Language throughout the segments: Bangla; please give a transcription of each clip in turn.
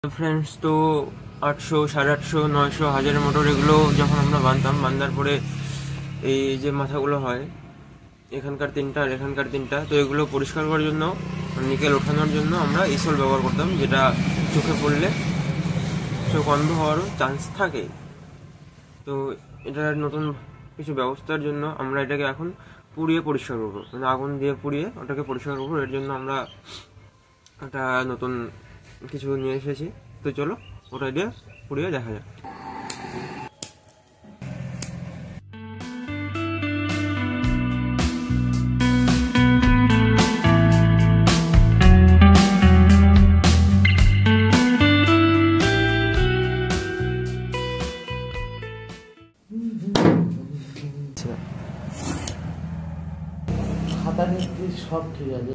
फ्रेंड्स तो 800 850 900 1000 मोटर एगुलो যখন আমরা বানতাম বান্দার পরে এই যে মাথাগুলো হয় এখানকার তিনটা আর এখানকার তিনটা তো এগুলো পরিষ্কার করার জন্য নিকেল ওঠানোর জন্য আমরা ইসল ব্যবহার করতাম যেটা চোখে পড়লে চোখ অন্ধ হওয়ারও চান্স থাকে। তো এটার নতুন কিছু ব্যবস্থার জন্য আমরা এটাকে এখন পুড়িয়ে পরিষ্কার করবো, মানে আগুন দিয়ে পুড়িয়ে ওটাকে পরিষ্কার করবো। এর জন্য আমরা একটা নতুন কিছু নিয়ে এসেছি, তো চলো ওটা দিয়ে পুড়িয়ে দেখা যাক। খাতা নিতে সব ঠিক আছে।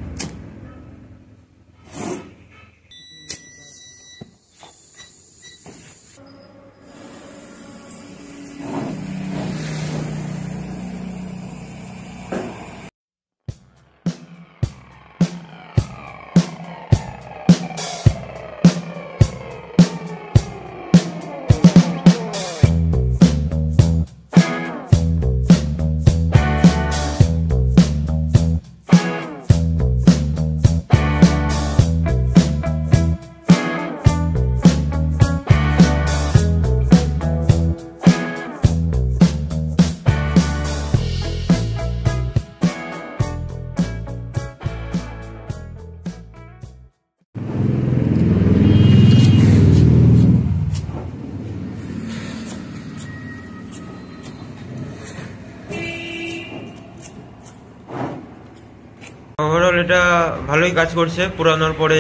ওভারঅল এটা ভালোই কাজ করছে, পুরানোর পরে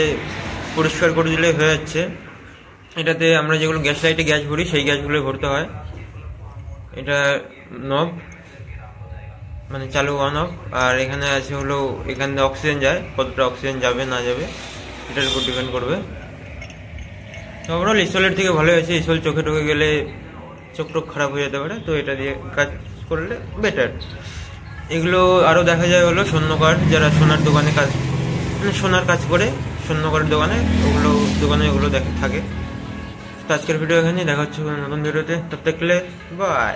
পরিষ্কার করে দিলে হয়ে যাচ্ছে। এটাতে আমরা যেগুলো গ্যাস লাইটে গ্যাস ভরি সেই গ্যাসগুলো ভরতে হয়। এটা নব মানে চালু অন অফ, আর এখানে আছে হলো এখানে অক্সিজেন যায়, কতটা অক্সিজেন যাবে না যাবে এটার উপর ডিপেন্ড করবে। ওভারঅল ইসলের থেকে ভালো হয়েছে, ইসল চোখে ঢুকে গেলে চোখ টোক খারাপ হয়ে যেতে পারে, তো এটা দিয়ে কাজ করলে বেটার। এগুলো আরও দেখা যায় হলো স্বর্ণকার, যারা সোনার দোকানে কাজ মানে সোনার কাজ করে স্বর্ণকারের দোকানে এগুলো থাকে। তো আজকের ভিডিও এখানেই, দেখা হচ্ছে নতুন ভিডিওতে, তব দেখলে বাই।